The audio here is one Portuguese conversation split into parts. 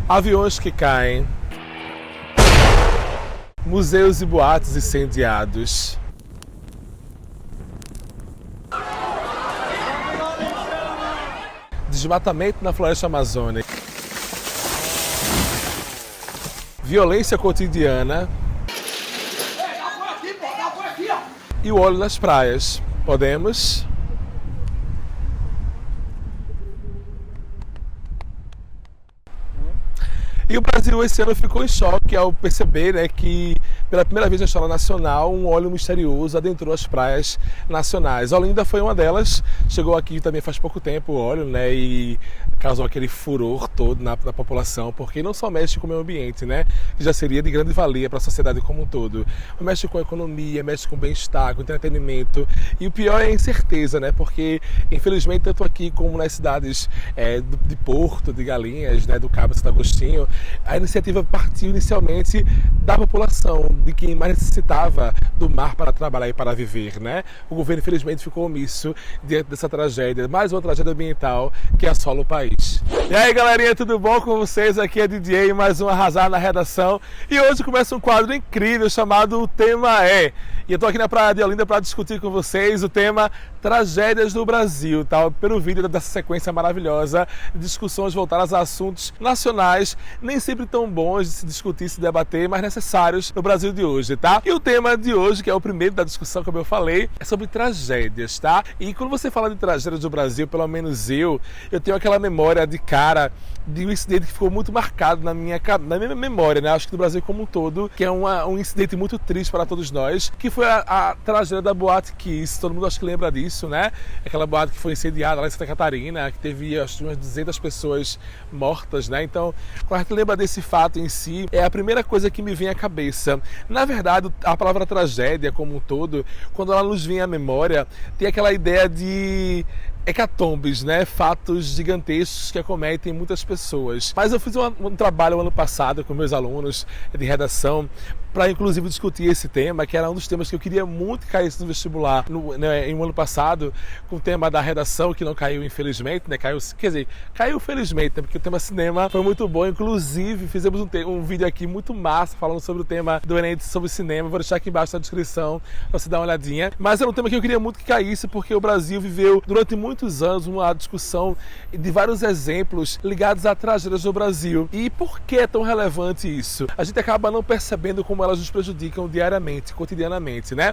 Aviões que caem, museus e boates incendiados, desmatamento na floresta amazônica, violência cotidiana e o óleo nas praias. Podemos? E o Brasil esse ano ficou em choque ao perceber, né, que pela primeira vez na história nacional um óleo misterioso adentrou as praias nacionais. Olinda foi uma delas, chegou aqui também faz pouco tempo o óleo, né, e causou aquele furor todo na população, porque não só mexe com o meio ambiente, né, que já seria de grande valia para a sociedade como um todo, mas mexe com a economia, mexe com o bem-estar, com o entretenimento, e o pior é a incerteza, né, porque infelizmente tanto aqui como nas cidades de Porto, de Galinhas, né, do Cabo Santo Agostinho, a iniciativa partiu inicialmente da população, de quem mais necessitava do mar para trabalhar e para viver, né? O governo infelizmente ficou omisso diante dessa tragédia, mais uma tragédia ambiental que assola o país. E aí galerinha, tudo bom com vocês? Aqui é DJ, mais um Arrasar na Redação, e hoje começa um quadro incrível chamado O Tema É. E eu tô aqui na Praia de Olinda para discutir com vocês o tema Tragédias no Brasil, tá? Pelo vídeo dessa sequência maravilhosa de discussões voltadas a assuntos nacionais, nem sempre tão bons de se discutir, se debater, mas necessários no Brasil de hoje, tá? E o tema de hoje, que é o primeiro da discussão, como eu falei, é sobre tragédias, tá? E quando você fala de tragédias do Brasil, pelo menos eu tenho aquela memória de cara de um incidente que ficou muito marcado na minha memória, né? Acho que do Brasil como um todo, que é um incidente muito triste para todos nós, que foi a tragédia da Boate Kiss. Todo mundo acho que lembra disso, né? Aquela boate que foi incendiada lá em Santa Catarina, que teve acho, umas 200 pessoas mortas, né? Então, quando a gente lembra desse fato em si, é a primeira coisa que me vem à cabeça. Na verdade, a palavra tragédia como um todo, quando ela nos vem à memória, tem aquela ideia de hecatombes, né? Fatos gigantescos que acometem muitas pessoas. Mas eu fiz um trabalho ano passado com meus alunos de redação para inclusive discutir esse tema, que era um dos temas que eu queria muito que caísse no vestibular em um ano passado, com o tema da redação, que não caiu infelizmente, né? Caiu felizmente, né? Porque o tema cinema foi muito bom. Inclusive fizemos um vídeo aqui muito massa falando sobre o tema do Enem sobre cinema. Vou deixar aqui embaixo na descrição para você dar uma olhadinha. Mas era um tema que eu queria muito que caísse, porque o Brasil viveu durante muitos anos uma discussão de vários exemplos ligados a tragédias do Brasil. E por que é tão relevante isso? A gente acaba não percebendo como elas nos prejudicam diariamente, cotidianamente, né?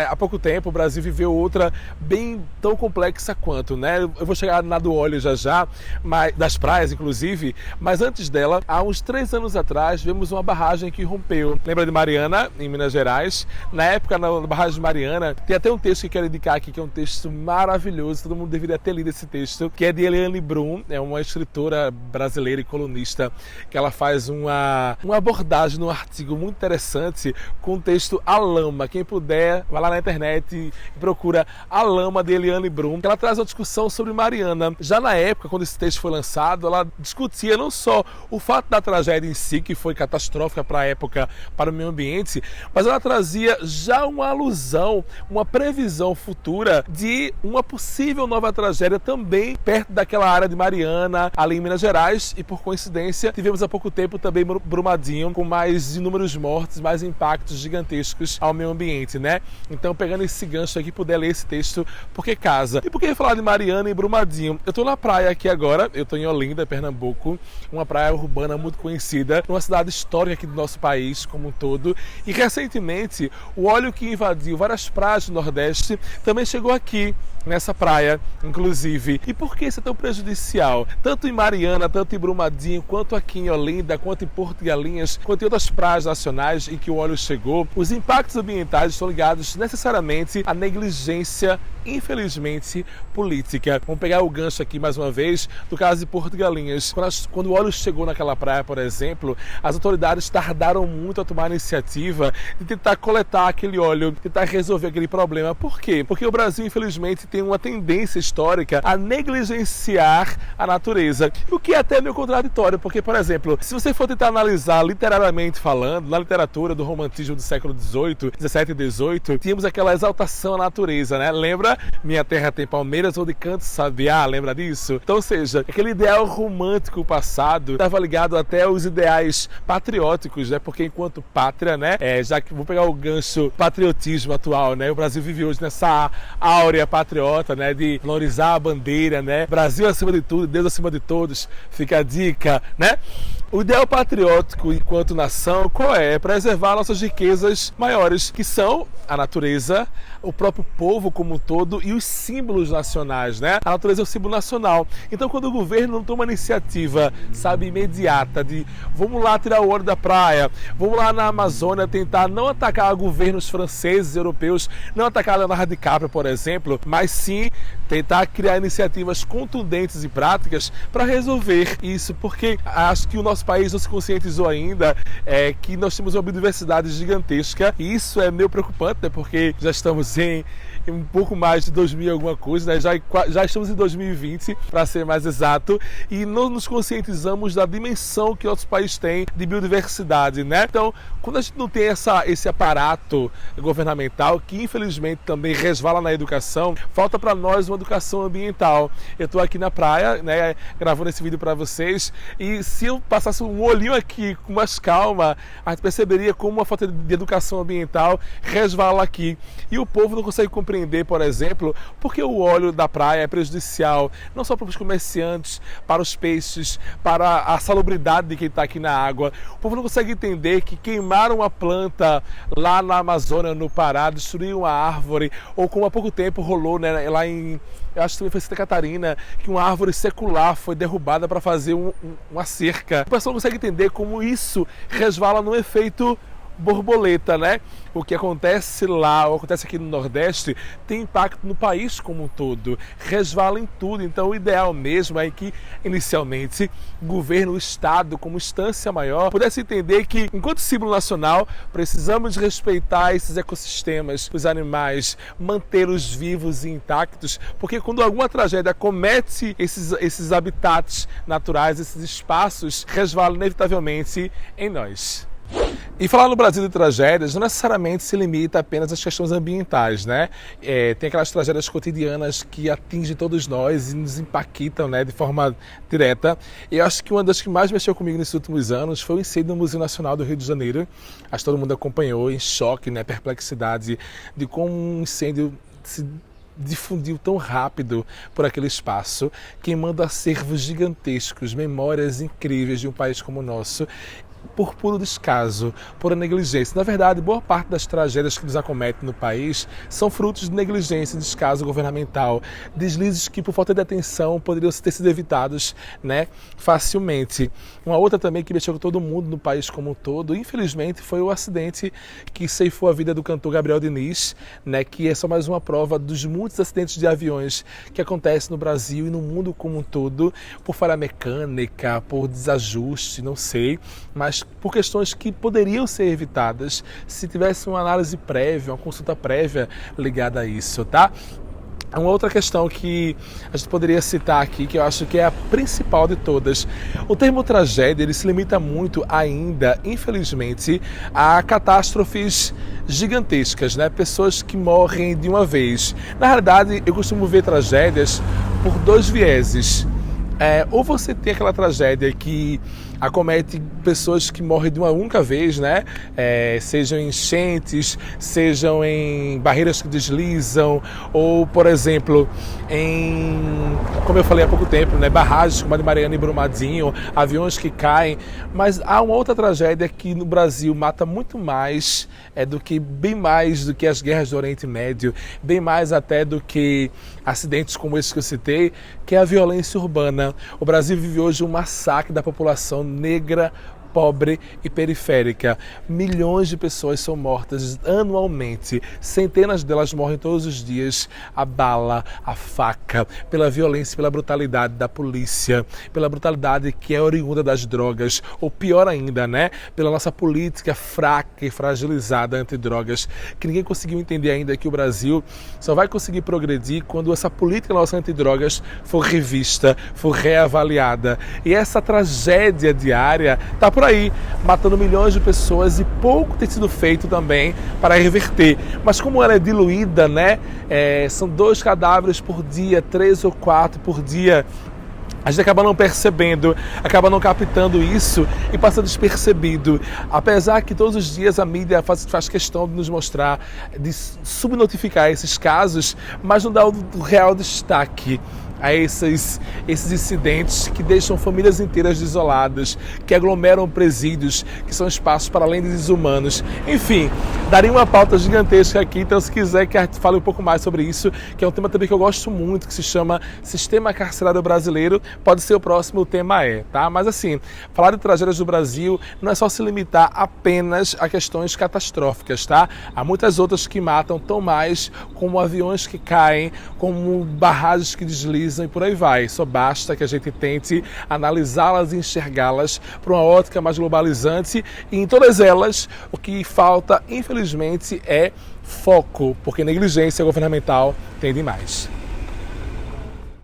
Há pouco tempo o Brasil viveu outra bem tão complexa quanto, né? Eu vou chegar na do óleo já, das praias inclusive, mas antes dela, há uns 3 anos atrás, vimos uma barragem que rompeu. Lembra de Mariana, em Minas Gerais? Na época, na barragem de Mariana, tem até um texto que eu quero indicar aqui, que é um texto maravilhoso, todo mundo deveria ter lido esse texto, que é de Eliane Brum, é uma escritora brasileira e colunista, que ela faz uma abordagem num artigo muito interessante com o texto A Lama. Quem puder, vai lá na internet e procura A Lama de Eliane Brum, que ela traz uma discussão sobre Mariana. Já na época, quando esse texto foi lançado, ela discutia não só o fato da tragédia em si, que foi catastrófica para a época, para o meio ambiente, mas ela trazia já uma alusão, uma previsão futura de uma possível nova tragédia também perto daquela área de Mariana, ali em Minas Gerais, e por coincidência tivemos há pouco tempo também Brumadinho, com mais inúmeros mortos, mais impactos gigantescos ao meio ambiente, né? Então, pegando esse gancho aqui, puder ler esse texto, porque casa. E por que falar de Mariana e Brumadinho? Eu tô na praia aqui agora, eu tô em Olinda, Pernambuco, uma praia urbana muito conhecida, uma cidade histórica aqui do nosso país como um todo, e recentemente o óleo que invadiu várias praias do Nordeste também chegou aqui, nessa praia, inclusive. E por que isso é tão prejudicial? Tanto em Mariana, tanto em Brumadinho, quanto aqui em Olinda, quanto em Porto de Galinhas, quanto em outras praias nacionais em que o óleo chegou, os impactos ambientais estão ligados necessariamente à negligência, infelizmente, política. Vamos pegar o gancho aqui mais uma vez do caso de Porto de Galinhas. Quando o óleo chegou naquela praia, por exemplo, as autoridades tardaram muito a tomar a iniciativa de tentar coletar aquele óleo, tentar resolver aquele problema. Por quê? Porque o Brasil, infelizmente, tem uma tendência histórica a negligenciar a natureza, o que é até meio contraditório, porque, por exemplo, se você for tentar analisar literariamente falando, na literatura do romantismo do século XVIII, XVII e XVIII, tínhamos aquela exaltação à natureza, né? Lembra lembra? Minha terra tem palmeiras onde canto sabiá, lembra disso? Então, ou seja, aquele ideal romântico passado estava ligado até aos ideais patrióticos, né? Porque enquanto pátria, né? Já que vou pegar o gancho patriotismo atual, né? O Brasil vive hoje nessa áurea patriota, né? De valorizar a bandeira, né? Brasil acima de tudo, Deus acima de todos. Fica a dica, né? O ideal patriótico enquanto nação, qual é? É preservar nossas riquezas maiores, que são a natureza, o próprio povo como um todo e os símbolos nacionais, né? A natureza é um símbolo nacional. Então, quando o governo não toma iniciativa, sabe, imediata de vamos lá tirar o óleo da praia, vamos lá na Amazônia tentar não atacar governos franceses, europeus, não atacar Leonardo DiCaprio, por exemplo, mas sim tentar criar iniciativas contundentes e práticas para resolver isso, porque acho que o nosso país não se conscientizou ainda que nós temos uma biodiversidade gigantesca e isso é meio preocupante, né? Porque já estamos em um pouco mais de 2000 alguma coisa, né? Já estamos em 2020, para ser mais exato, e não nos conscientizamos da dimensão que nosso país tem de biodiversidade, né? Então, quando a gente não tem esse aparato governamental, que infelizmente também resvala na educação, falta para nós uma educação ambiental. Eu estou aqui na praia, né, gravando esse vídeo para vocês, e se eu passasse um olhinho aqui com mais calma, a gente perceberia como uma falta de educação ambiental resvala aqui. E o povo não consegue compreender, por exemplo, porque o óleo da praia é prejudicial, não só para os comerciantes, para os peixes, para a salubridade de quem está aqui na água. O povo não consegue entender que queimar uma planta lá na Amazônia, no Pará, destruir uma árvore, ou como há pouco tempo rolou, né, lá em, eu acho que também foi Santa Catarina, que uma árvore secular foi derrubada para fazer uma cerca. O pessoal não consegue entender como isso resvala no efeito borboleta, né? O que acontece lá, ou acontece aqui no Nordeste, tem impacto no país como um todo, resvala em tudo. Então o ideal mesmo é que, inicialmente, o governo, o Estado, como instância maior, pudesse entender que, enquanto símbolo nacional, precisamos respeitar esses ecossistemas, os animais, mantê-los vivos e intactos, porque quando alguma tragédia comete esses habitats naturais, esses espaços, resvala inevitavelmente em nós. E falar no Brasil de tragédias não necessariamente se limita apenas às questões ambientais, né? Tem aquelas tragédias cotidianas que atingem todos nós e nos impactam, né, de forma direta. E eu acho que uma das que mais mexeu comigo nesses últimos anos foi o incêndio no Museu Nacional do Rio de Janeiro. Acho que todo mundo acompanhou em choque, né, perplexidade de como um incêndio se difundiu tão rápido por aquele espaço, queimando acervos gigantescos, memórias incríveis de um país como o nosso, por puro descaso, por negligência. Na verdade, boa parte das tragédias que nos acometem no país são frutos de negligência e descaso governamental, deslizes que por falta de atenção poderiam ter sido evitados, né, facilmente. Uma outra também que mexeu com todo mundo no país como um todo, infelizmente, foi o acidente que ceifou a vida do cantor Gabriel Diniz, né, que é só mais uma prova dos muitos acidentes de aviões que acontecem no Brasil e no mundo como um todo, por falha mecânica, por desajuste, não sei, mas por questões que poderiam ser evitadas se tivesse uma análise prévia, uma consulta prévia ligada a isso, tá? Uma outra questão que a gente poderia citar aqui, que eu acho que é a principal de todas. O termo tragédia, ele se limita muito ainda, infelizmente, a catástrofes gigantescas, né? Pessoas que morrem de uma vez. Na realidade, eu costumo ver tragédias por dois vieses. Ou você tem aquela tragédia que acomete pessoas que morrem de uma única vez, né? Sejam em enchentes, sejam em barreiras que deslizam, ou, por exemplo, como eu falei há pouco tempo, né? Barragens como a de Mariana e Brumadinho, aviões que caem. Mas há uma outra tragédia que no Brasil mata muito mais, bem mais do que as guerras do Oriente Médio, bem mais até do que acidentes como esse que eu citei, que é a violência urbana. O Brasil vive hoje um massacre da população negra, pobre e periférica. Milhões de pessoas são mortas anualmente. Centenas delas morrem todos os dias a bala, a faca, pela violência, pela brutalidade da polícia, pela brutalidade que é oriunda das drogas, ou pior ainda, né, pela nossa política fraca e fragilizada antidrogas, que ninguém conseguiu entender ainda que o Brasil só vai conseguir progredir quando essa política nossa antidrogas for revista, for reavaliada. E essa tragédia diária está por aí, matando milhões de pessoas e pouco tem sido feito também para reverter. Mas como ela é diluída, né? São 2 cadáveres por dia, 3 ou 4 por dia. A gente acaba não percebendo, acaba não captando isso e passa despercebido. Apesar que todos os dias a mídia faz questão de nos mostrar, de subnotificar esses casos, mas não dá o real destaque a esses incidentes que deixam famílias inteiras desoladas, que aglomeram presídios, que são espaços para além desumanos. Enfim, daria uma pauta gigantesca aqui, então se quiser que a gente fale um pouco mais sobre isso, que é um tema também que eu gosto muito, que se chama Sistema Carcerário Brasileiro, pode ser o próximo tema, tá? Mas assim, falar de tragédias do Brasil não é só se limitar apenas a questões catastróficas, tá? Há muitas outras que matam tão mais, como aviões que caem, como barragens que deslizam, e por aí vai. Só basta que a gente tente analisá-las e enxergá-las por uma ótica mais globalizante, e em todas elas o que falta, infelizmente, é foco, porque negligência governamental tem demais.